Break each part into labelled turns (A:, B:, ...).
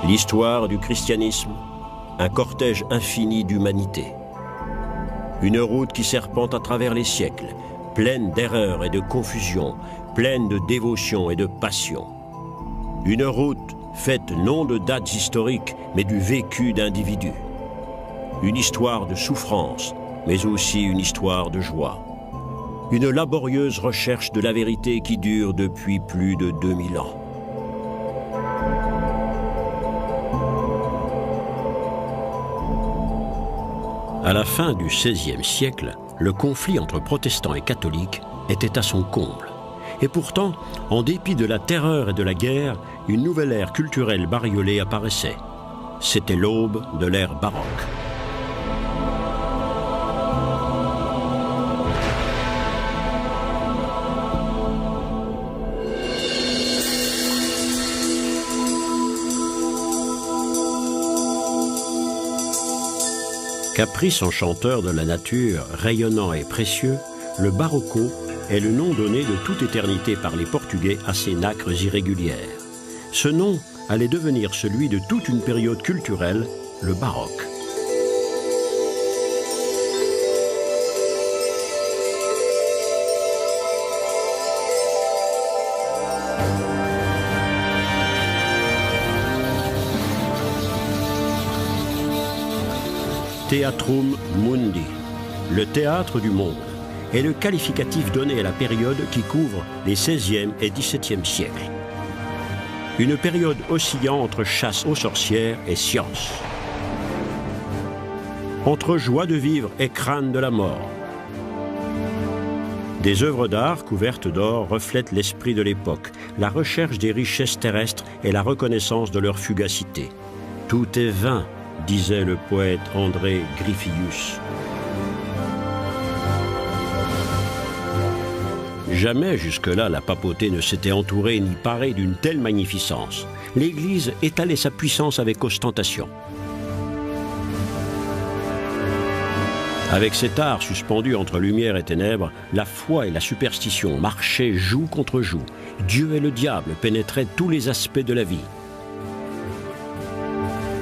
A: L'histoire du christianisme, un cortège infini d'humanité. Une route qui serpente à travers les siècles, pleine d'erreurs et de confusion, pleine de dévotion et de passion. Une route faite non de dates historiques, mais du vécu d'individus. Une histoire de souffrance, mais aussi une histoire de joie. Une laborieuse recherche de la vérité qui dure depuis plus de 2000 ans. À la fin du XVIe siècle, le conflit entre protestants et catholiques était à son comble. Et pourtant, en dépit de la terreur et de la guerre, une nouvelle ère culturelle bariolée apparaissait. C'était l'aube de l'ère baroque. Caprice enchanteur de la nature, rayonnant et précieux, le barroco est le nom donné de toute éternité par les Portugais à ces nacres irrégulières. Ce nom allait devenir celui de toute une période culturelle, le baroque. Theatrum Mundi, le théâtre du monde, est le qualificatif donné à la période qui couvre les XVIe et XVIIe siècles. Une période oscillant entre chasse aux sorcières et science. Entre joie de vivre et crainte de la mort. Des œuvres d'art couvertes d'or reflètent l'esprit de l'époque, la recherche des richesses terrestres et la reconnaissance de leur fugacité. Tout est vain, disait le poète André Gryphius. Jamais jusque-là la papauté ne s'était entourée ni parée d'une telle magnificence. L'Église étalait sa puissance avec ostentation. Avec cet art suspendu entre lumière et ténèbres, la foi et la superstition marchaient joug contre joug. Dieu et le diable pénétraient tous les aspects de la vie.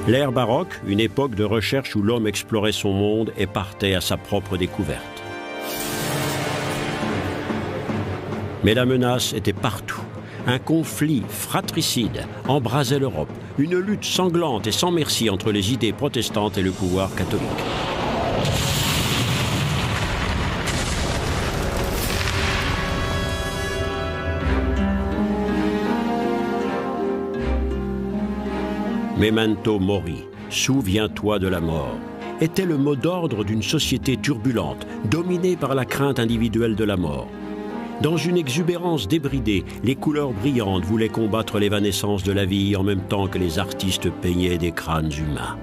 A: L'ère baroque, une époque de recherche où l'homme explorait son monde et partait à sa propre découverte. Mais la menace était partout. Un conflit fratricide embrasait l'Europe, une lutte sanglante et sans merci entre les idées protestantes et le pouvoir catholique. Memento mori, souviens-toi de la mort, était le mot d'ordre d'une société turbulente, dominée par la crainte individuelle de la mort. Dans une exubérance débridée, les couleurs brillantes voulaient combattre l'évanescence de la vie en même temps que les artistes peignaient des crânes humains.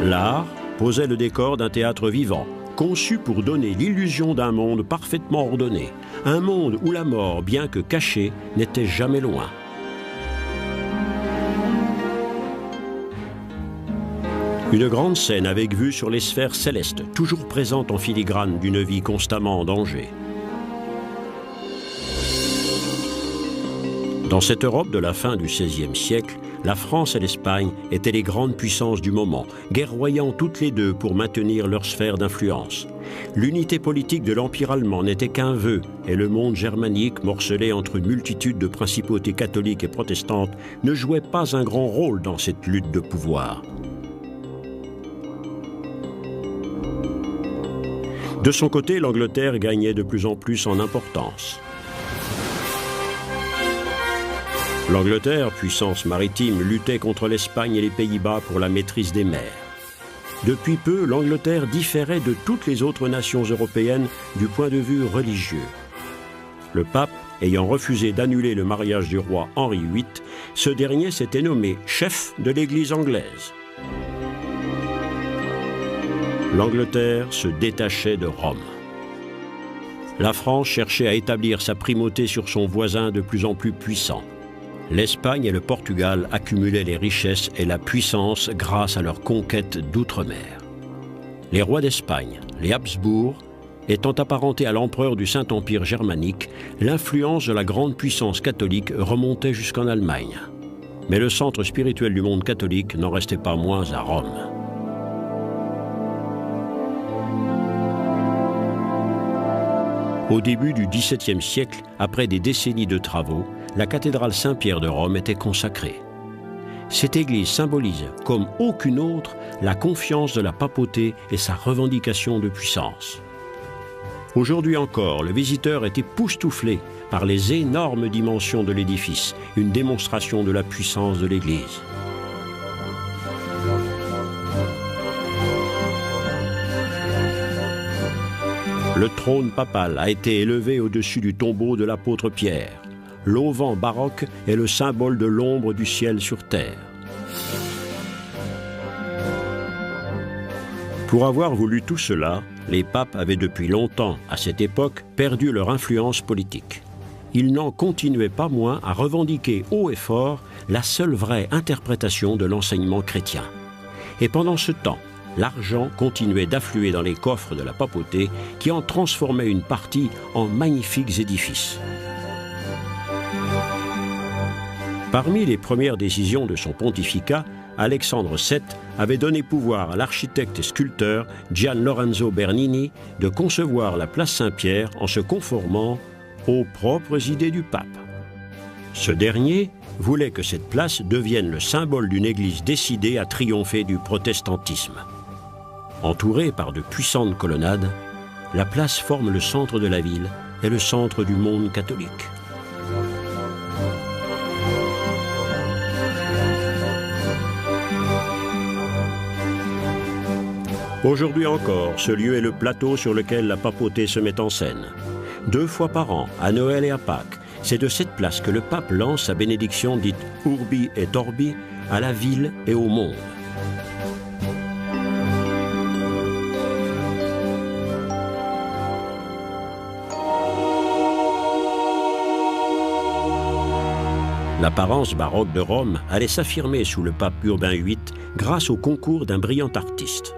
A: L'art posait le décor d'un théâtre vivant, conçu pour donner l'illusion d'un monde parfaitement ordonné, un monde où la mort, bien que cachée, n'était jamais loin. Une grande scène avec vue sur les sphères célestes, toujours présentes en filigrane d'une vie constamment en danger. Dans cette Europe de la fin du XVIe siècle, la France et l'Espagne étaient les grandes puissances du moment, guerroyant toutes les deux pour maintenir leur sphère d'influence. L'unité politique de l'Empire allemand n'était qu'un vœu, et le monde germanique, morcelé entre une multitude de principautés catholiques et protestantes, ne jouait pas un grand rôle dans cette lutte de pouvoir. De son côté, l'Angleterre gagnait de plus en plus en importance. L'Angleterre, puissance maritime, luttait contre l'Espagne et les Pays-Bas pour la maîtrise des mers. Depuis peu, l'Angleterre différait de toutes les autres nations européennes du point de vue religieux. Le pape ayant refusé d'annuler le mariage du roi Henri VIII, ce dernier s'était nommé chef de l'Église anglaise. L'Angleterre se détachait de Rome. La France cherchait à établir sa primauté sur son voisin de plus en plus puissant. L'Espagne et le Portugal accumulaient les richesses et la puissance grâce à leur conquête d'outre-mer. Les rois d'Espagne, les Habsbourg, Étant apparenté à l'empereur du Saint-Empire germanique, l'influence de la grande puissance catholique remontait jusqu'en Allemagne. Mais le centre spirituel du monde catholique n'en restait pas moins à Rome. Au début du XVIIe siècle, après des décennies de travaux, la cathédrale Saint-Pierre de Rome était consacrée. Cette église symbolise, comme aucune autre, la confiance de la papauté et sa revendication de puissance. Aujourd'hui encore, le visiteur est époustouflé par les énormes dimensions de l'édifice, une démonstration de la puissance de l'Église. Le trône papal a été élevé au-dessus du tombeau de l'apôtre Pierre. L'auvent baroque est le symbole de l'ombre du ciel sur terre. Pour avoir voulu tout cela, les papes avaient depuis longtemps, à cette époque, perdu leur influence politique. Ils n'en continuaient pas moins à revendiquer haut et fort la seule vraie interprétation de l'enseignement chrétien. Et pendant ce temps, l'argent continuait d'affluer dans les coffres de la papauté qui en transformait une partie en magnifiques édifices. Parmi les premières décisions de son pontificat, Alexandre VII avait donné pouvoir à l'architecte et sculpteur Gian Lorenzo Bernini de concevoir la place Saint-Pierre en se conformant aux propres idées du pape. Ce dernier voulait que cette place devienne le symbole d'une église décidée à triompher du protestantisme. Entourée par de puissantes colonnades, la place forme le centre de la ville et le centre du monde catholique. Aujourd'hui encore, ce lieu est le plateau sur lequel la papauté se met en scène. 2 fois par an, à Noël et à Pâques, c'est de cette place que le pape lance sa bénédiction dite Urbi et Orbi à la ville et au monde. L'apparence baroque de Rome allait s'affirmer sous le pape Urbain VIII grâce au concours d'un brillant artiste.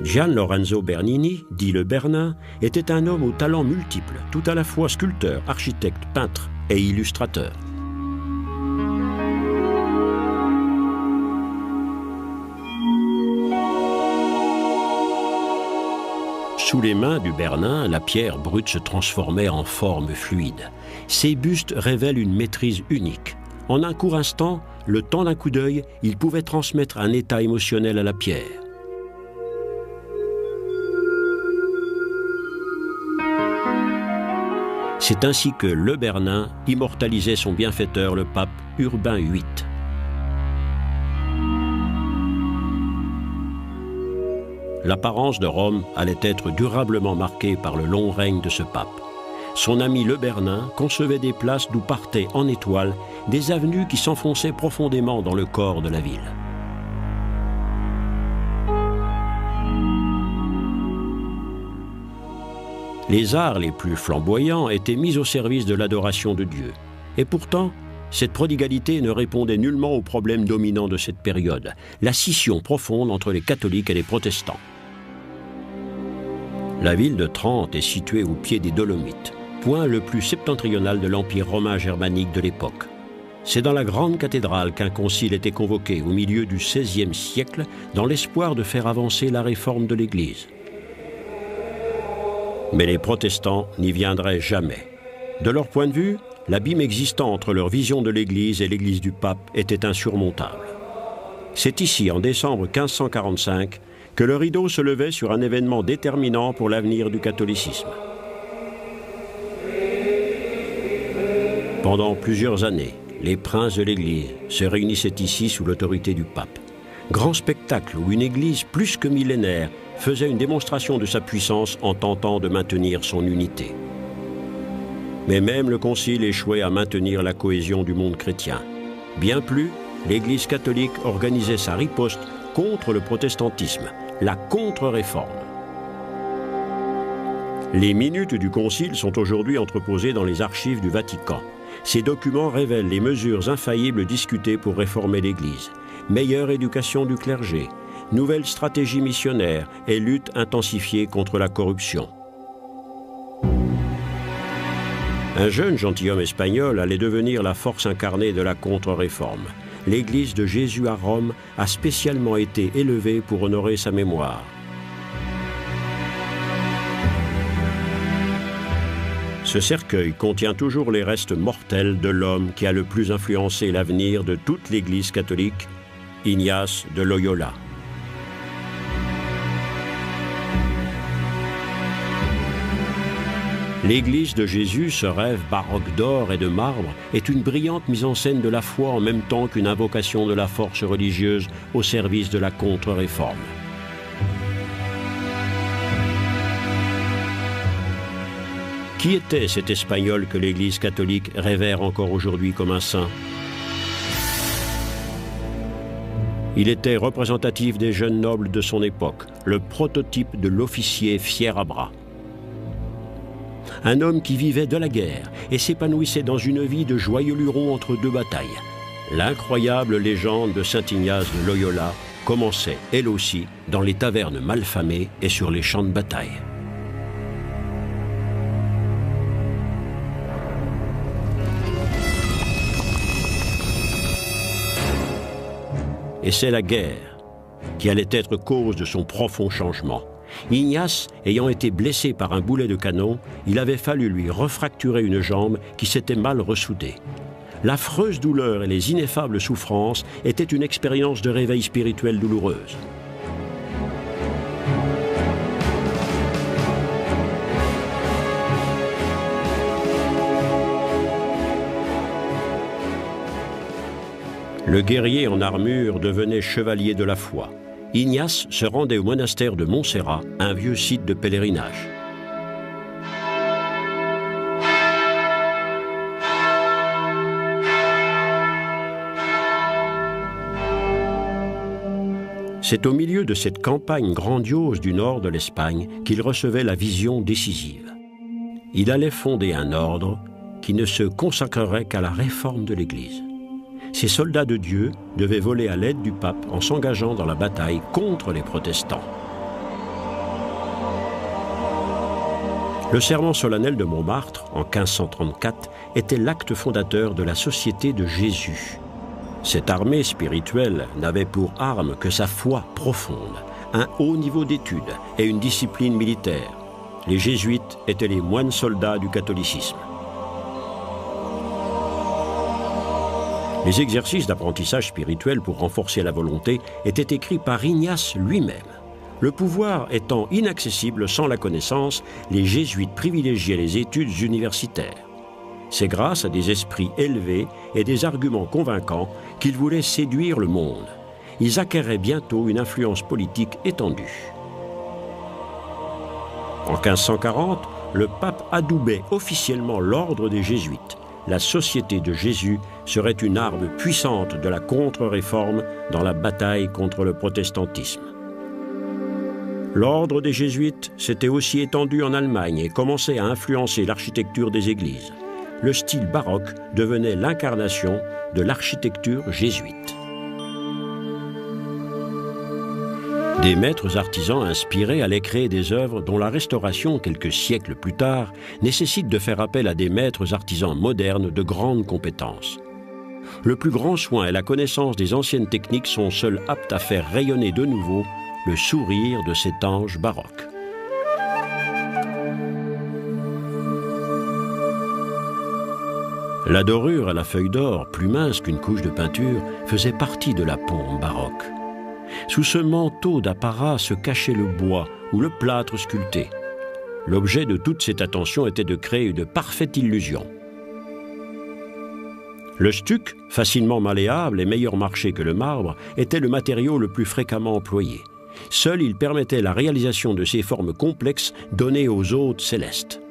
A: Gian Lorenzo Bernini, dit le Bernin, était un homme aux talents multiples, tout à la fois sculpteur, architecte, peintre et illustrateur. Sous les mains du Bernin, la pierre brute se transformait en forme fluide. Ses bustes révèlent une maîtrise unique. En un court instant, le temps d'un coup d'œil, il pouvait transmettre un état émotionnel à la pierre. C'est ainsi que le Bernin immortalisait son bienfaiteur, le pape Urbain VIII. L'apparence de Rome allait être durablement marquée par le long règne de ce pape. Son ami le Bernin concevait des places d'où partaient en étoiles des avenues qui s'enfonçaient profondément dans le corps de la ville. Les arts les plus flamboyants étaient mis au service de l'adoration de Dieu. Et pourtant, cette prodigalité ne répondait nullement au problème dominant de cette période, la scission profonde entre les catholiques et les protestants. La ville de Trente est située au pied des Dolomites, point le plus septentrional de l'Empire romain germanique de l'époque. C'est dans la grande cathédrale qu'un concile était convoqué au milieu du XVIe siècle dans l'espoir de faire avancer la réforme de l'Église. Mais les protestants n'y viendraient jamais. De leur point de vue, l'abîme existant entre leur vision de l'Église et l'Église du pape était insurmontable. C'est ici, en décembre 1545, que le rideau se levait sur un événement déterminant pour l'avenir du catholicisme. Pendant plusieurs années, les princes de l'Église se réunissaient ici sous l'autorité du pape. Grand spectacle où une Église plus que millénaire faisait une démonstration de sa puissance en tentant de maintenir son unité. Mais même le Concile échouait à maintenir la cohésion du monde chrétien. Bien plus, l'Église catholique organisait sa riposte contre le protestantisme, la contre-réforme. Les minutes du Concile sont aujourd'hui entreposées dans les archives du Vatican. Ces documents révèlent les mesures infaillibles discutées pour réformer l'Église. Meilleure éducation du clergé, nouvelle stratégie missionnaire et lutte intensifiée contre la corruption. Un jeune gentilhomme espagnol allait devenir la force incarnée de la contre-réforme. L'Église de Jésus à Rome a spécialement été élevée pour honorer sa mémoire. Ce cercueil contient toujours les restes mortels de l'homme qui a le plus influencé l'avenir de toute l'Église catholique, Ignace de Loyola. L'Église de Jésus, ce rêve baroque d'or et de marbre, est une brillante mise en scène de la foi en même temps qu'une invocation de la force religieuse au service de la contre-réforme. Qui était cet Espagnol que l'Église catholique révère encore aujourd'hui comme un saint? Il était représentatif des jeunes nobles de son époque, le prototype de l'officier fier à bras. Un homme qui vivait de la guerre et s'épanouissait dans une vie de joyeux luron entre deux batailles. L'incroyable légende de saint Ignace de Loyola commençait, elle aussi, dans les tavernes malfamées et sur les champs de bataille. Et c'est la guerre qui allait être cause de son profond changement. Ignace, ayant été blessé par un boulet de canon, il avait fallu lui refracturer une jambe qui s'était mal ressoudée. L'affreuse douleur et les ineffables souffrances étaient une expérience de réveil spirituel douloureuse. Le guerrier en armure devenait chevalier de la foi. Ignace se rendait au monastère de Montserrat, un vieux site de pèlerinage. C'est au milieu de cette campagne grandiose du nord de l'Espagne qu'il recevait la vision décisive. Il allait fonder un ordre qui ne se consacrerait qu'à la réforme de l'Église. Ces soldats de Dieu devaient voler à l'aide du pape en s'engageant dans la bataille contre les protestants. Le serment solennel de Montmartre, en 1534, était l'acte fondateur de la Société de Jésus. Cette armée spirituelle n'avait pour arme que sa foi profonde, un haut niveau d'études et une discipline militaire. Les jésuites étaient les moines soldats du catholicisme. Les exercices d'apprentissage spirituel pour renforcer la volonté étaient écrits par Ignace lui-même. Le pouvoir étant inaccessible sans la connaissance, les jésuites privilégiaient les études universitaires. C'est grâce à des esprits élevés et des arguments convaincants qu'ils voulaient séduire le monde. Ils acquéraient bientôt une influence politique étendue. En 1540, le pape adoubait officiellement l'ordre des jésuites. La Société de Jésus serait une arme puissante de la contre-réforme dans la bataille contre le protestantisme. L'ordre des jésuites s'était aussi étendu en Allemagne et commençait à influencer l'architecture des églises. Le style baroque devenait l'incarnation de l'architecture jésuite. Des maîtres artisans inspirés allaient créer des œuvres dont la restauration, quelques siècles plus tard, nécessite de faire appel à des maîtres artisans modernes de grandes compétences. Le plus grand soin et la connaissance des anciennes techniques sont seuls aptes à faire rayonner de nouveau le sourire de cet ange baroque. La dorure à la feuille d'or, plus mince qu'une couche de peinture, faisait partie de la pompe baroque. Sous ce manteau d'apparat se cachait le bois ou le plâtre sculpté. L'objet de toute cette attention était de créer une parfaite illusion. Le stuc, facilement malléable et meilleur marché que le marbre, était le matériau le plus fréquemment employé. Seul il permettait la réalisation de ces formes complexes données aux hôtes célestes.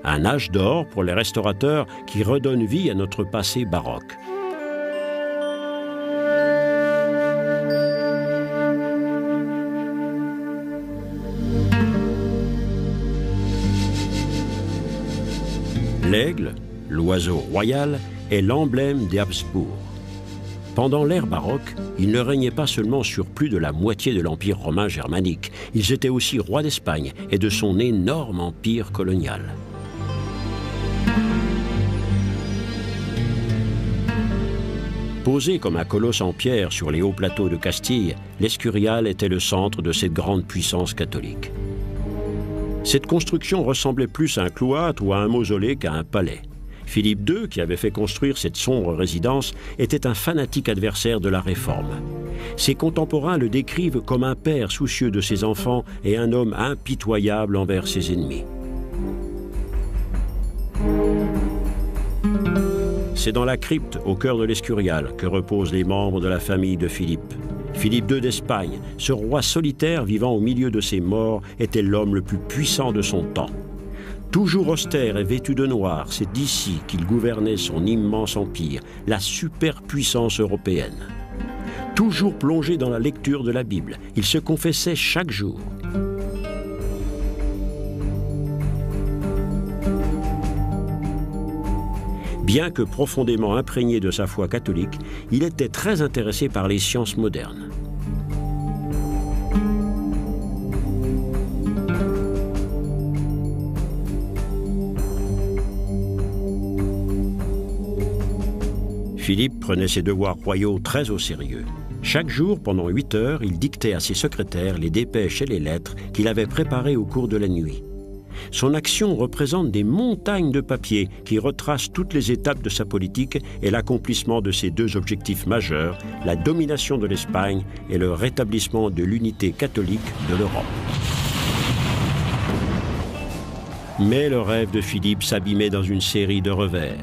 A: Un âge d'or pour les restaurateurs qui redonne vie à notre passé baroque. L'aigle, l'oiseau royal, est l'emblème des Habsbourg. Pendant l'ère baroque, ils ne régnaient pas seulement sur plus de la moitié de l'Empire romain germanique, ils étaient aussi rois d'Espagne et de son énorme empire colonial. Posé comme un colosse en pierre sur les hauts plateaux de Castille, l'Escurial était le centre de cette grande puissance catholique. Cette construction ressemblait plus à un cloître ou à un mausolée qu'à un palais. Philippe II, qui avait fait construire cette sombre résidence, était un fanatique adversaire de la Réforme. Ses contemporains le décrivent comme un père soucieux de ses enfants et un homme impitoyable envers ses ennemis. C'est dans la crypte, au cœur de l'Escurial, que reposent les membres de la famille de Philippe. Philippe II d'Espagne, ce roi solitaire vivant au milieu de ses morts, était l'homme le plus puissant de son temps. Toujours austère et vêtu de noir, c'est d'ici qu'il gouvernait son immense empire, la superpuissance européenne. Toujours plongé dans la lecture de la Bible, il se confessait chaque jour. Bien que profondément imprégné de sa foi catholique, il était très intéressé par les sciences modernes. Philippe prenait ses devoirs royaux très au sérieux. Chaque jour, pendant 8 heures, il dictait à ses secrétaires les dépêches et les lettres qu'il avait préparées au cours de la nuit. Son action représente des montagnes de papier qui retracent toutes les étapes de sa politique et l'accomplissement de ses deux objectifs majeurs, la domination de l'Espagne et le rétablissement de l'unité catholique de l'Europe. Mais le rêve de Philippe s'abîmait dans une série de revers.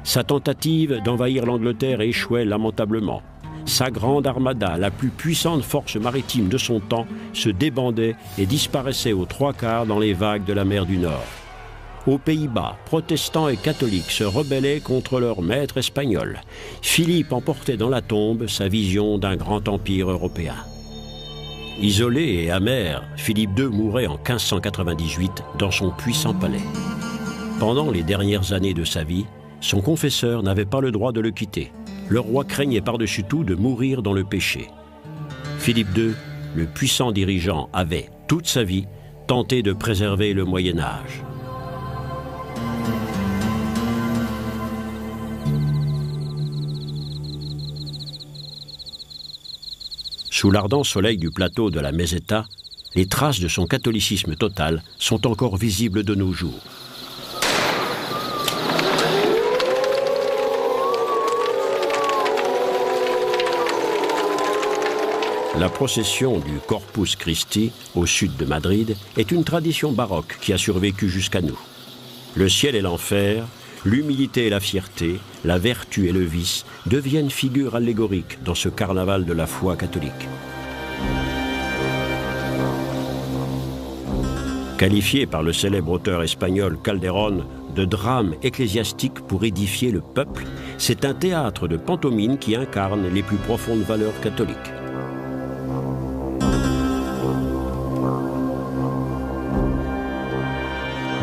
A: Sa tentative d'envahir l'Angleterre échouait lamentablement. Sa grande armada, la plus puissante force maritime de son temps, se débandait et disparaissait aux 3/4 dans les vagues de la mer du Nord. Aux Pays-Bas, protestants et catholiques se rebellaient contre leur maître espagnol. Philippe emportait dans la tombe sa vision d'un grand empire européen. Isolé et amer, Philippe II mourait en 1598 dans son puissant palais. Pendant les dernières années de sa vie, son confesseur n'avait pas le droit de le quitter. Le roi craignait par-dessus tout de mourir dans le péché. Philippe II, le puissant dirigeant, avait, toute sa vie, tenté de préserver le Moyen-Âge. Sous l'ardent soleil du plateau de la Meseta, les traces de son catholicisme total sont encore visibles de nos jours. La procession du Corpus Christi, au sud de Madrid, est une tradition baroque qui a survécu jusqu'à nous. Le ciel et l'enfer, l'humilité et la fierté, la vertu et le vice deviennent figures allégoriques dans ce carnaval de la foi catholique. Qualifié par le célèbre auteur espagnol Calderón de drame ecclésiastique pour édifier le peuple, c'est un théâtre de pantomime qui incarne les plus profondes valeurs catholiques.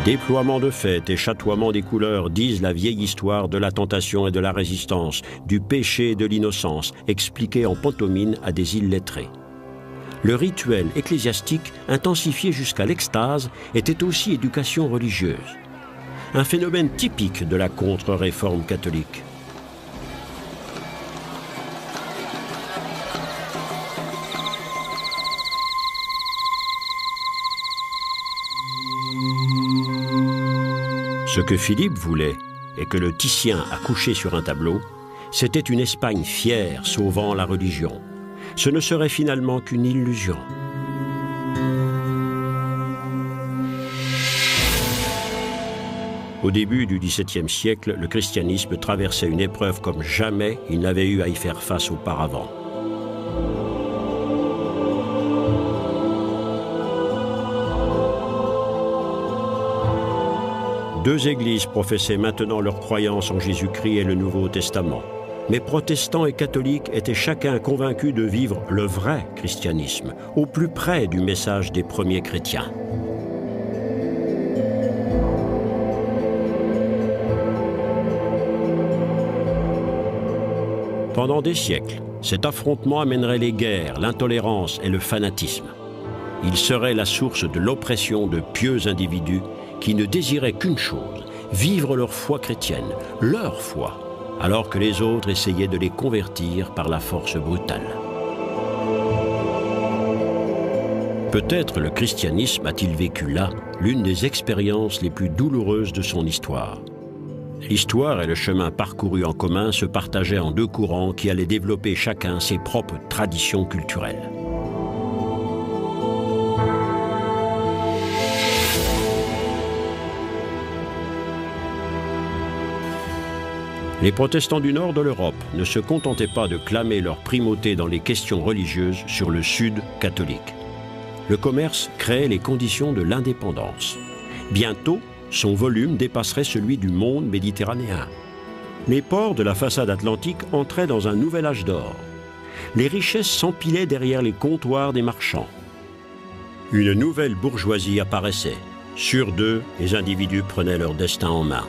A: Déploiement de fêtes et chatoiement des couleurs disent la vieille histoire de la tentation et de la résistance, du péché et de l'innocence, expliquée en pantomime à des illettrés. Le rituel ecclésiastique, intensifié jusqu'à l'extase, était aussi éducation religieuse. Un phénomène typique de la contre-réforme catholique. Ce que Philippe voulait, et que le Titien a couché sur un tableau, c'était une Espagne fière sauvant la religion. Ce ne serait finalement qu'une illusion. Au début du XVIIe siècle, le christianisme traversait une épreuve comme jamais il n'avait eu à y faire face auparavant. Deux églises professaient maintenant leur croyance en Jésus-Christ et le Nouveau Testament. Mais protestants et catholiques étaient chacun convaincus de vivre le vrai christianisme, au plus près du message des premiers chrétiens. Pendant des siècles, cet affrontement amènerait les guerres, l'intolérance et le fanatisme. Il serait la source de l'oppression de pieux individus qui ne désiraient qu'une chose, vivre leur foi chrétienne, leur foi, alors que les autres essayaient de les convertir par la force brutale. Peut-être le christianisme a-t-il vécu là l'une des expériences les plus douloureuses de son histoire. L'histoire et le chemin parcouru en commun se partageaient en deux courants qui allaient développer chacun ses propres traditions culturelles. Les protestants du nord de l'Europe ne se contentaient pas de clamer leur primauté dans les questions religieuses sur le sud catholique. Le commerce créait les conditions de l'indépendance. Bientôt, son volume dépasserait celui du monde méditerranéen. Les ports de la façade atlantique entraient dans un nouvel âge d'or. Les richesses s'empilaient derrière les comptoirs des marchands. Une nouvelle bourgeoisie apparaissait. Sur d'eux, les individus prenaient leur destin en main.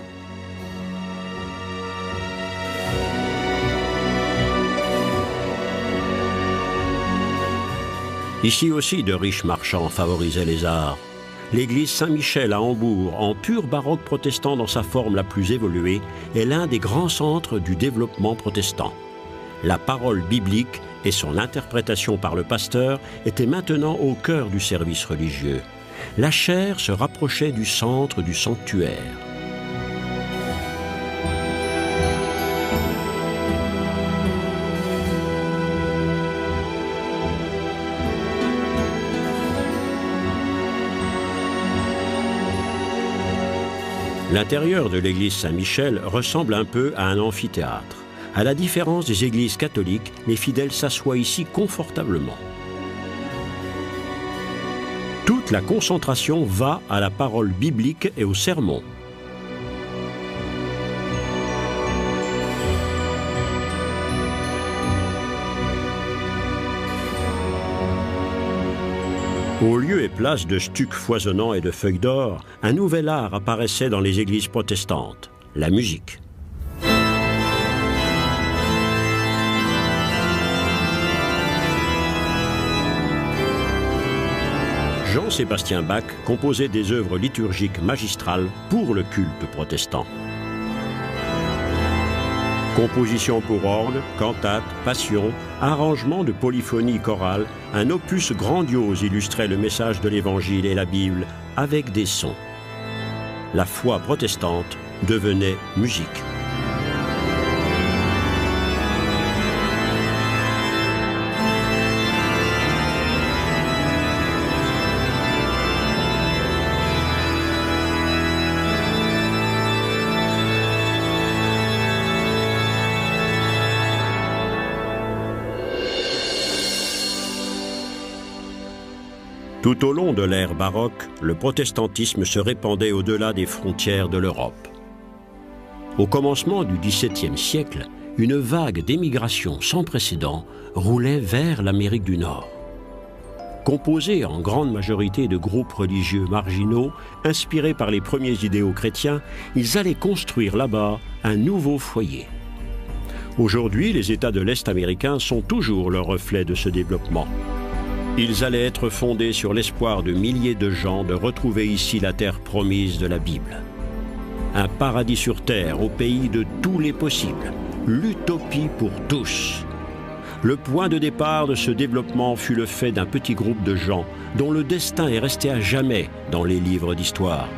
A: Ici aussi, de riches marchands favorisaient les arts. L'église Saint-Michel à Hambourg, en pur baroque protestant dans sa forme la plus évoluée, est l'un des grands centres du développement protestant. La parole biblique et son interprétation par le pasteur étaient maintenant au cœur du service religieux. La chaire se rapprochait du centre du sanctuaire. L'intérieur de l'église Saint-Michel ressemble un peu à un amphithéâtre. À la différence des églises catholiques, les fidèles s'assoient ici confortablement. Toute la concentration va à la parole biblique et au sermon. Au lieu et place de stucs foisonnants et de feuilles d'or, un nouvel art apparaissait dans les églises protestantes, la musique. Jean-Sébastien Bach composait des œuvres liturgiques magistrales pour le culte protestant. Compositions pour orgue, cantates, passions, arrangements de polyphonie chorale, un opus grandiose illustrait le message de l'Évangile et la Bible avec des sons. La foi protestante devenait musique. Tout au long de l'ère baroque, le protestantisme se répandait au-delà des frontières de l'Europe. Au commencement du XVIIe siècle, une vague d'émigration sans précédent roulait vers l'Amérique du Nord. Composée en grande majorité de groupes religieux marginaux, inspirés par les premiers idéaux chrétiens, ils allaient construire là-bas un nouveau foyer. Aujourd'hui, les États de l'Est américain sont toujours le reflet de ce développement. Ils allaient être fondés sur l'espoir de milliers de gens de retrouver ici la terre promise de la Bible. Un paradis sur terre au pays de tous les possibles, l'utopie pour tous. Le point de départ de ce développement fut le fait d'un petit groupe de gens dont le destin est resté à jamais dans les livres d'histoire.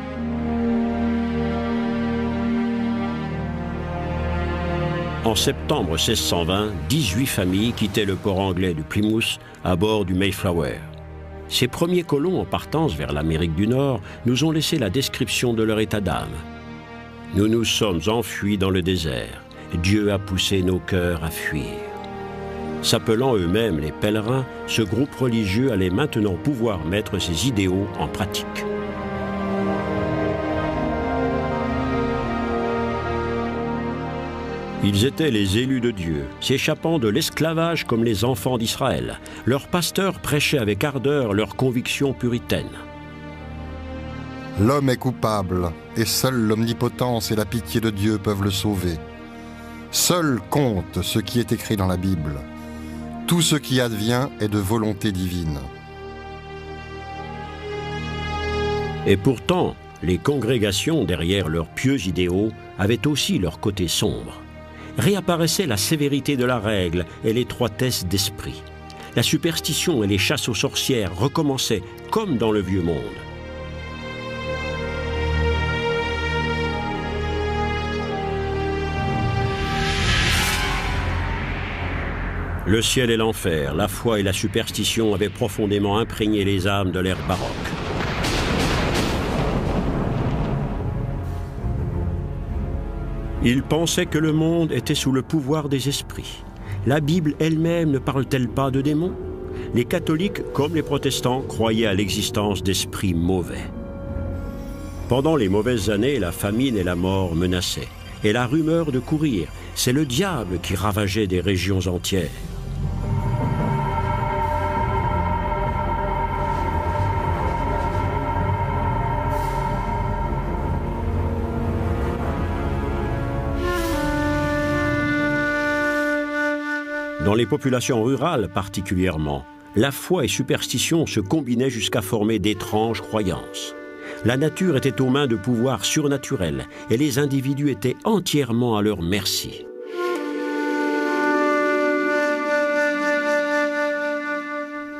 A: En septembre 1620, 18 familles quittaient le port anglais de Plymouth à bord du Mayflower. Ces premiers colons en partance vers l'Amérique du Nord nous ont laissé la description de leur état d'âme. Nous nous sommes enfuis dans le désert. Dieu a poussé nos cœurs à fuir. S'appelant eux-mêmes les pèlerins, ce groupe religieux allait maintenant pouvoir mettre ses idéaux en pratique. Ils étaient les élus de Dieu, s'échappant de l'esclavage comme les enfants d'Israël. Leurs pasteurs prêchaient avec ardeur leurs convictions puritaines.
B: L'homme est coupable, et seule l'omnipotence et la pitié de Dieu peuvent le sauver. Seul compte ce qui est écrit dans la Bible. Tout ce qui advient est de volonté divine.
A: Et pourtant, les congrégations, derrière leurs pieux idéaux, avaient aussi leur côté sombre. Réapparaissait la sévérité de la règle et l'étroitesse d'esprit. La superstition et les chasses aux sorcières recommençaient comme dans le vieux monde. Le ciel et l'enfer, la foi et la superstition avaient profondément imprégné les âmes de l'ère baroque. Ils pensaient que le monde était sous le pouvoir des esprits. La Bible elle-même ne parle-t-elle pas de démons? Les catholiques, comme les protestants, croyaient à l'existence d'esprits mauvais. Pendant les mauvaises années, la famine et la mort menaçaient. Et la rumeur de courir, c'est le diable qui ravageait des régions entières. Dans les populations rurales particulièrement, la foi et superstition se combinaient jusqu'à former d'étranges croyances. La nature était aux mains de pouvoirs surnaturels et les individus étaient entièrement à leur merci.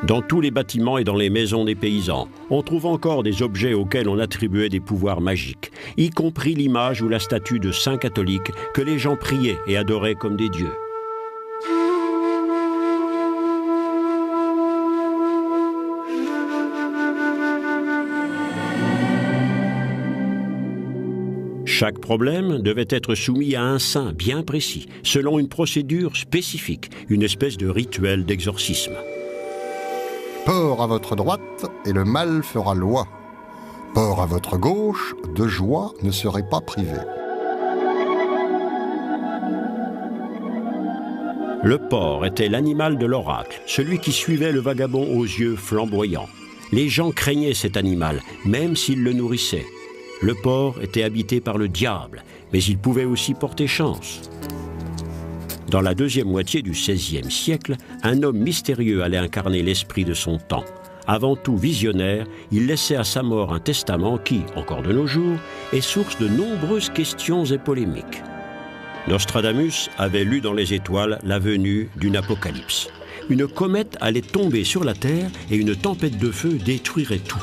A: Dans tous les bâtiments et dans les maisons des paysans, on trouve encore des objets auxquels on attribuait des pouvoirs magiques, y compris l'image ou la statue de saints catholiques que les gens priaient et adoraient comme des dieux. Chaque problème devait être soumis à un saint bien précis, selon une procédure spécifique, une espèce de rituel d'exorcisme.
B: Port à votre droite, et le mal fera loi. Port à votre gauche, de joie ne serait pas privé.
A: Le porc était l'animal de l'oracle, celui qui suivait le vagabond aux yeux flamboyants. Les gens craignaient cet animal, même s'ils le nourrissaient. Le porc était habité par le diable, mais il pouvait aussi porter chance. Dans la deuxième moitié du XVIe siècle, un homme mystérieux allait incarner l'esprit de son temps. Avant tout visionnaire, il laissait à sa mort un testament qui, encore de nos jours, est source de nombreuses questions et polémiques. Nostradamus avait lu dans les étoiles la venue d'une apocalypse. Une comète allait tomber sur la Terre et une tempête de feu détruirait tout.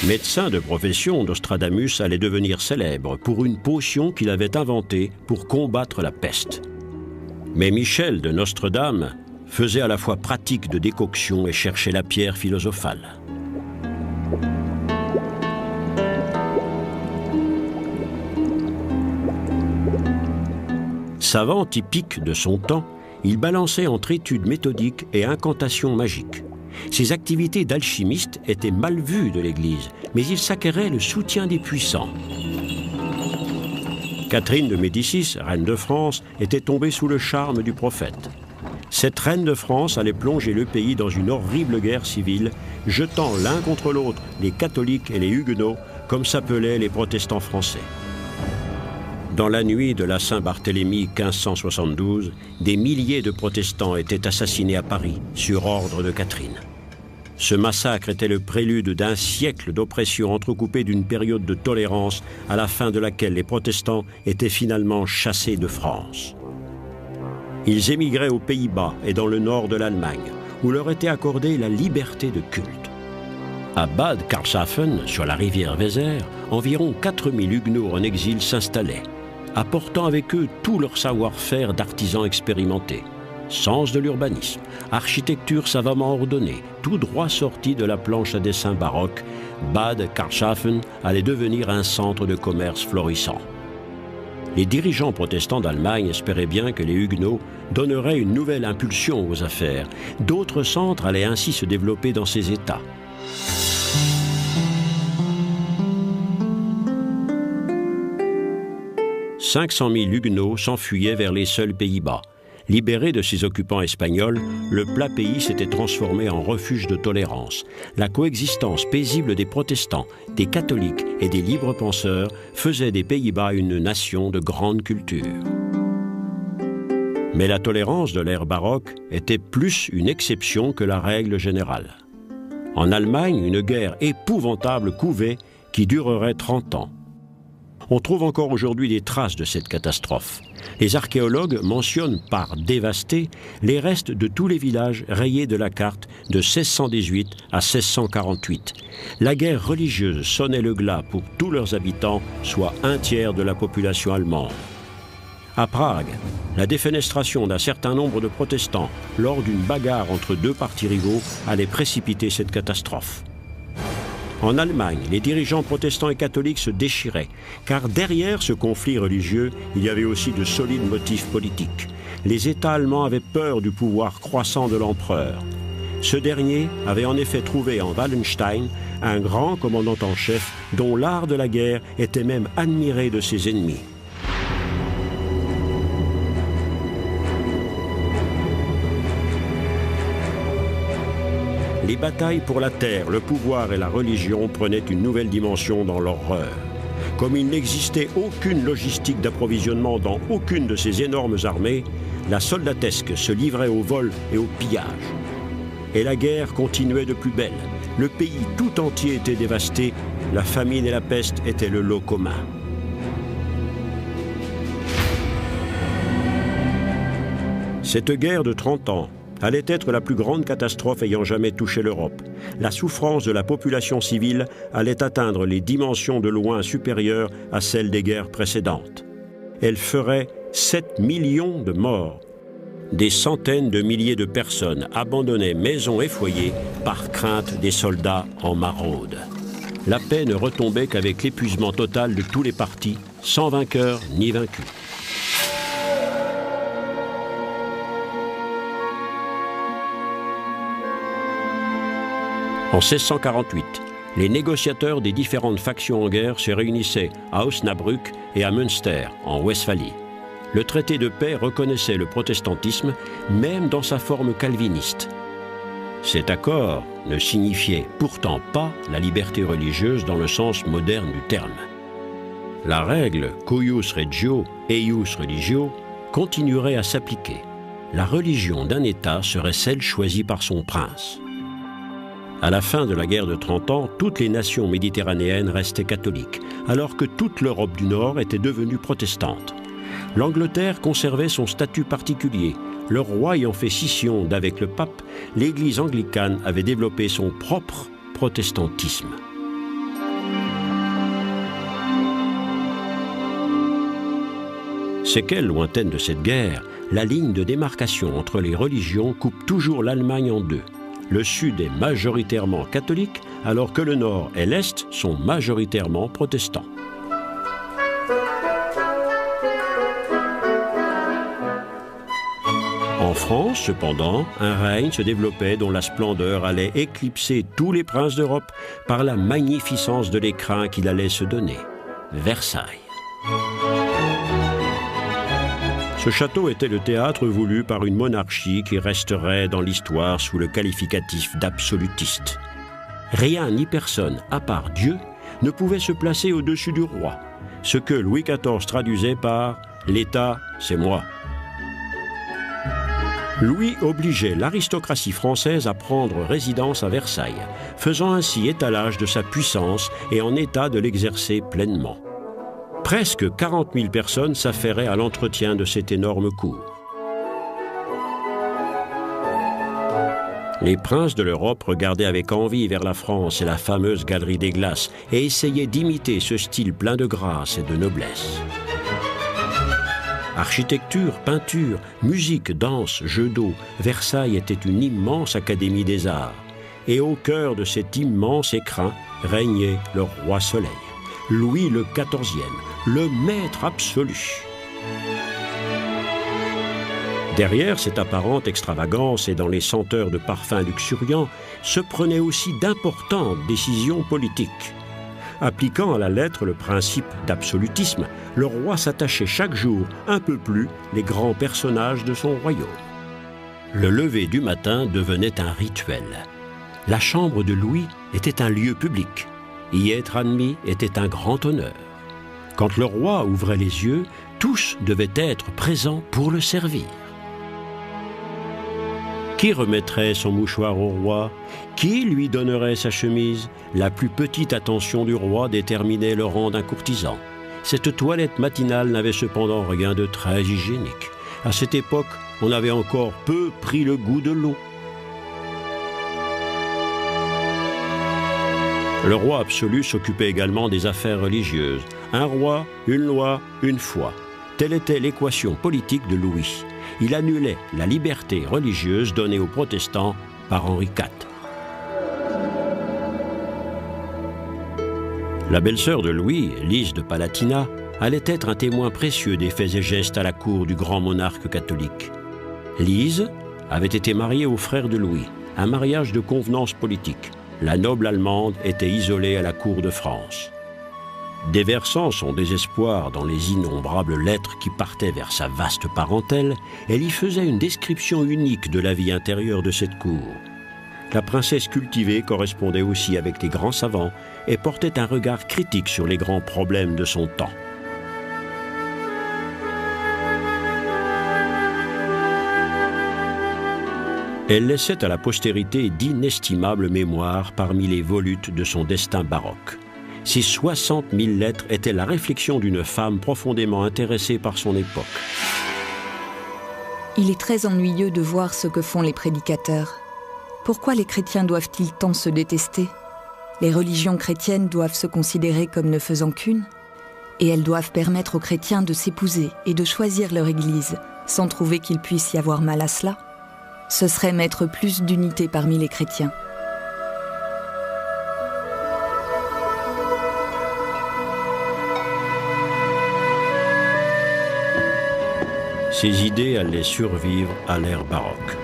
A: Médecin de profession, Nostradamus allait devenir célèbre pour une potion qu'il avait inventée pour combattre la peste. Mais Michel de Nostredame faisait à la fois pratique de décoction et cherchait la pierre philosophale. Savant typique de son temps, il balançait entre études méthodiques et incantations magiques. Ses activités d'alchimiste étaient mal vues de l'Église, mais il s'acquérait le soutien des puissants. Catherine de Médicis, reine de France, était tombée sous le charme du prophète. Cette reine de France allait plonger le pays dans une horrible guerre civile, jetant l'un contre l'autre les catholiques et les huguenots, comme s'appelaient les protestants français. Dans la nuit de la Saint-Barthélemy 1572, des milliers de protestants étaient assassinés à Paris, sur ordre de Catherine. Ce massacre était le prélude d'un siècle d'oppression entrecoupé d'une période de tolérance à la fin de laquelle les protestants étaient finalement chassés de France. Ils émigraient aux Pays-Bas et dans le nord de l'Allemagne, où leur était accordée la liberté de culte. À Bad Karlshafen, sur la rivière Weser, environ 4000 huguenots en exil s'installaient, apportant avec eux tout leur savoir-faire d'artisans expérimentés. Sens de l'urbanisme, architecture savamment ordonnée, tout droit sorti de la planche à dessin baroque, Bad Karlshafen allait devenir un centre de commerce florissant. Les dirigeants protestants d'Allemagne espéraient bien que les Huguenots donneraient une nouvelle impulsion aux affaires. D'autres centres allaient ainsi se développer dans ces États. « 500 000 Huguenots s'enfuyaient vers les seuls Pays-Bas. Libéré de ses occupants espagnols, le plat pays s'était transformé en refuge de tolérance. La coexistence paisible des protestants, des catholiques et des libres penseurs faisait des Pays-Bas une nation de grande culture. Mais la tolérance de l'ère baroque était plus une exception que la règle générale. En Allemagne, une guerre épouvantable couvait qui durerait 30 ans. On trouve encore aujourd'hui des traces de cette catastrophe. Les archéologues mentionnent par dévastés les restes de tous les villages rayés de la carte de 1618 à 1648. La guerre religieuse sonnait le glas pour tous leurs habitants, soit un tiers de la population allemande. À Prague, la défenestration d'un certain nombre de protestants lors d'une bagarre entre deux partis rivaux allait précipiter cette catastrophe. En Allemagne, les dirigeants protestants et catholiques se déchiraient, car derrière ce conflit religieux, il y avait aussi de solides motifs politiques. Les États allemands avaient peur du pouvoir croissant de l'empereur. Ce dernier avait en effet trouvé en Wallenstein un grand commandant en chef dont l'art de la guerre était même admiré de ses ennemis. Les batailles pour la terre, le pouvoir et la religion prenaient une nouvelle dimension dans l'horreur. Comme il n'existait aucune logistique d'approvisionnement dans aucune de ces énormes armées, la soldatesque se livrait au vol et au pillage. Et la guerre continuait de plus belle. Le pays tout entier était dévasté, la famine et la peste étaient le lot commun. Cette guerre de 30 ans allait être la plus grande catastrophe ayant jamais touché l'Europe. La souffrance de la population civile allait atteindre les dimensions de loin supérieures à celles des guerres précédentes. Elle ferait 7 millions de morts. Des centaines de milliers de personnes abandonnaient maisons et foyers par crainte des soldats en maraude. La paix ne retombait qu'avec l'épuisement total de tous les partis, sans vainqueur ni vaincu. En 1648, les négociateurs des différentes factions en guerre se réunissaient à Osnabrück et à Münster, en Westphalie. Le traité de paix reconnaissait le protestantisme, même dans sa forme calviniste. Cet accord ne signifiait pourtant pas la liberté religieuse dans le sens moderne du terme. La règle « cuius regio, eius religio » continuerait à s'appliquer. La religion d'un État serait celle choisie par son prince. À la fin de la guerre de 30 ans, toutes les nations méditerranéennes restaient catholiques, alors que toute l'Europe du Nord était devenue protestante. L'Angleterre conservait son statut particulier. Le roi ayant fait scission d'avec le pape, l'Église anglicane avait développé son propre protestantisme. Séquelle lointaine de cette guerre, la ligne de démarcation entre les religions coupe toujours l'Allemagne en deux. Le Sud est majoritairement catholique, alors que le Nord et l'Est sont majoritairement protestants. En France, cependant, un règne se développait dont la splendeur allait éclipser tous les princes d'Europe par la magnificence de l'écrin qu'il allait se donner. Versailles. Ce château était le théâtre voulu par une monarchie qui resterait dans l'histoire sous le qualificatif d'absolutiste. Rien ni personne, à part Dieu, ne pouvait se placer au-dessus du roi, ce que Louis XIV traduisait par « l'État, c'est moi ». Louis obligeait l'aristocratie française à prendre résidence à Versailles, faisant ainsi étalage de sa puissance et en état de l'exercer pleinement. Presque 40 000 personnes s'affairaient à l'entretien de cette énorme cour. Les princes de l'Europe regardaient avec envie vers la France et la fameuse Galerie des Glaces et essayaient d'imiter ce style plein de grâce et de noblesse. Architecture, peinture, musique, danse, jeux d'eau, Versailles était une immense académie des arts. Et au cœur de cet immense écrin régnait le roi Soleil, Louis le XIVe, le maître absolu. Derrière cette apparente extravagance et dans les senteurs de parfums luxuriants se prenaient aussi d'importantes décisions politiques. Appliquant à la lettre le principe d'absolutisme, le roi s'attachait chaque jour un peu plus les grands personnages de son royaume. Le lever du matin devenait un rituel. La chambre de Louis était un lieu public. Y être admis était un grand honneur. Quand le roi ouvrait les yeux, tous devaient être présents pour le servir. Qui remettrait son mouchoir au roi? Qui lui donnerait sa chemise? La plus petite attention du roi déterminait le rang d'un courtisan. Cette toilette matinale n'avait cependant rien de très hygiénique. À cette époque, on avait encore peu pris le goût de l'eau. Le roi absolu s'occupait également des affaires religieuses. Un roi, une loi, une foi. Telle était l'équation politique de Louis. Il annulait la liberté religieuse donnée aux protestants par Henri IV. La belle-sœur de Louis, Lise de Palatinat, allait être un témoin précieux des faits et gestes à la cour du grand monarque catholique. Lise avait été mariée au frère de Louis, un mariage de convenance politique. La noble Allemande était isolée à la cour de France. Déversant son désespoir dans les innombrables lettres qui partaient vers sa vaste parentèle, elle y faisait une description unique de la vie intérieure de cette cour. La princesse cultivée correspondait aussi avec les grands savants et portait un regard critique sur les grands problèmes de son temps. Elle laissait à la postérité d'inestimables mémoires parmi les volutes de son destin baroque. Ces 60 000 lettres étaient la réflexion d'une femme profondément intéressée par son époque.
C: Il est très ennuyeux de voir ce que font les prédicateurs. Pourquoi les chrétiens doivent-ils tant se détester? Les religions chrétiennes doivent se considérer comme ne faisant qu'une, et elles doivent permettre aux chrétiens de s'épouser et de choisir leur église, sans trouver qu'il puisse y avoir mal à cela. Ce serait mettre plus d'unité parmi les chrétiens.
A: Ces idées allaient survivre à l'ère baroque.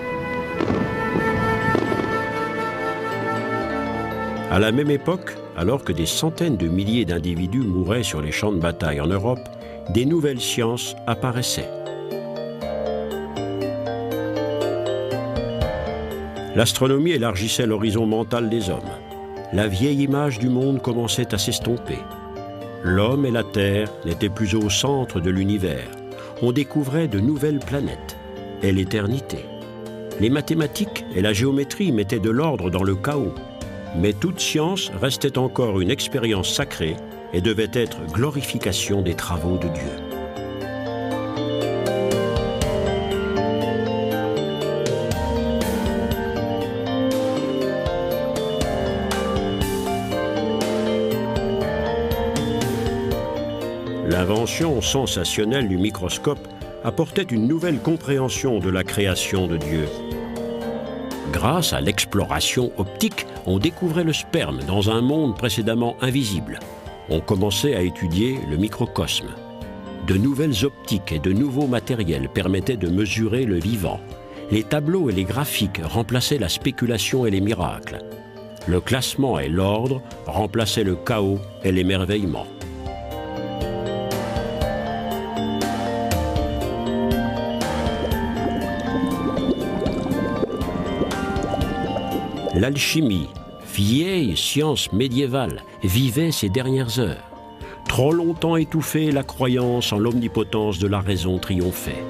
A: À la même époque, alors que des centaines de milliers d'individus mouraient sur les champs de bataille en Europe, des nouvelles sciences apparaissaient. L'astronomie élargissait l'horizon mental des hommes. La vieille image du monde commençait à s'estomper. L'homme et la Terre n'étaient plus au centre de l'univers. On découvrait de nouvelles planètes et l'éternité. Les mathématiques et la géométrie mettaient de l'ordre dans le chaos. Mais toute science restait encore une expérience sacrée et devait être glorification des travaux de Dieu. L'invention sensationnelle du microscope apportait une nouvelle compréhension de la création de Dieu. Grâce à l'exploration optique, on découvrait le sperme dans un monde précédemment invisible. On commençait à étudier le microcosme. De nouvelles optiques et de nouveaux matériels permettaient de mesurer le vivant. Les tableaux et les graphiques remplaçaient la spéculation et les miracles. Le classement et l'ordre remplaçaient le chaos et l'émerveillement. L'alchimie, vieille science médiévale, vivait ses dernières heures. Trop longtemps étouffée, la croyance en l'omnipotence de la raison triomphait.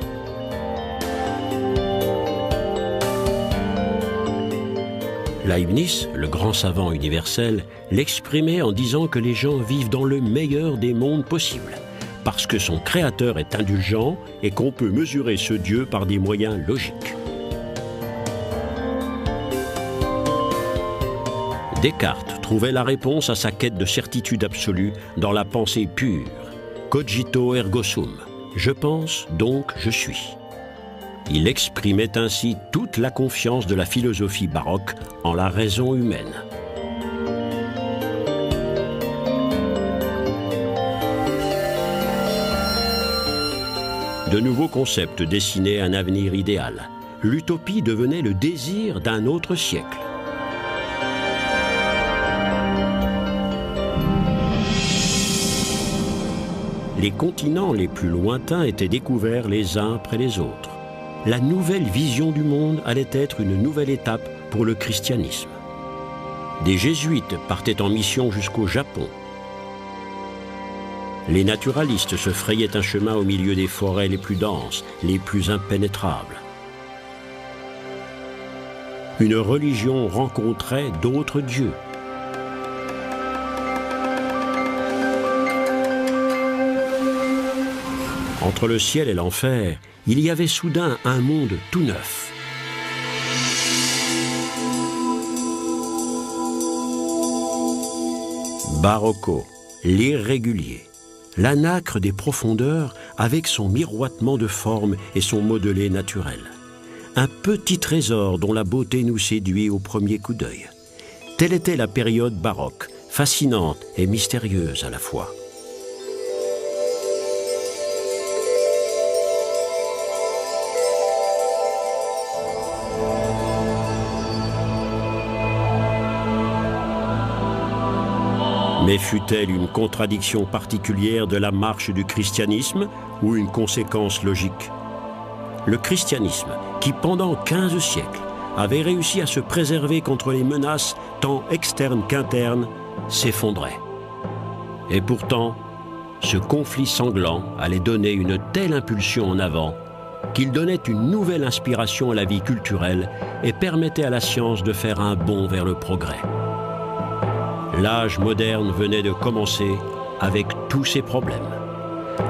A: Leibniz, le grand savant universel, l'exprimait en disant que les gens vivent dans le meilleur des mondes possibles, parce que son créateur est indulgent et qu'on peut mesurer ce Dieu par des moyens logiques. Descartes trouvait la réponse à sa quête de certitude absolue dans la pensée pure. Cogito ergo sum. Je pense, donc je suis. Il exprimait ainsi toute la confiance de la philosophie baroque en la raison humaine. De nouveaux concepts dessinaient un avenir idéal. L'utopie devenait le désir d'un autre siècle. les continents les plus lointains étaient découverts les uns après les autres. La nouvelle vision du monde allait être une nouvelle étape pour le christianisme. Des jésuites partaient en mission jusqu'au Japon. Les naturalistes se frayaient un chemin au milieu des forêts les plus denses, les plus impénétrables. Une religion rencontrait d'autres dieux. Entre le ciel et l'enfer, il y avait soudain un monde tout neuf. Barocco, l'irrégulier, l'anacre des profondeurs avec son miroitement de forme et son modelé naturel. Un petit trésor dont la beauté nous séduit au premier coup d'œil. Telle était la période baroque, fascinante et mystérieuse à la fois. Mais fut-elle une contradiction particulière de la marche du christianisme ou une conséquence logique? Le christianisme, qui pendant 15 siècles avait réussi à se préserver contre les menaces tant externes qu'internes, s'effondrait. Et pourtant, ce conflit sanglant allait donner une telle impulsion en avant qu'il donnait une nouvelle inspiration à la vie culturelle et permettait à la science de faire un bond vers le progrès. L'âge moderne venait de commencer avec tous ses problèmes.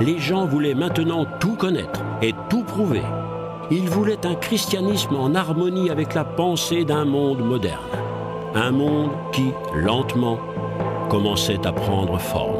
A: Les gens voulaient maintenant tout connaître et tout prouver. Ils voulaient un christianisme en harmonie avec la pensée d'un monde moderne. Un monde qui, lentement, commençait à prendre forme.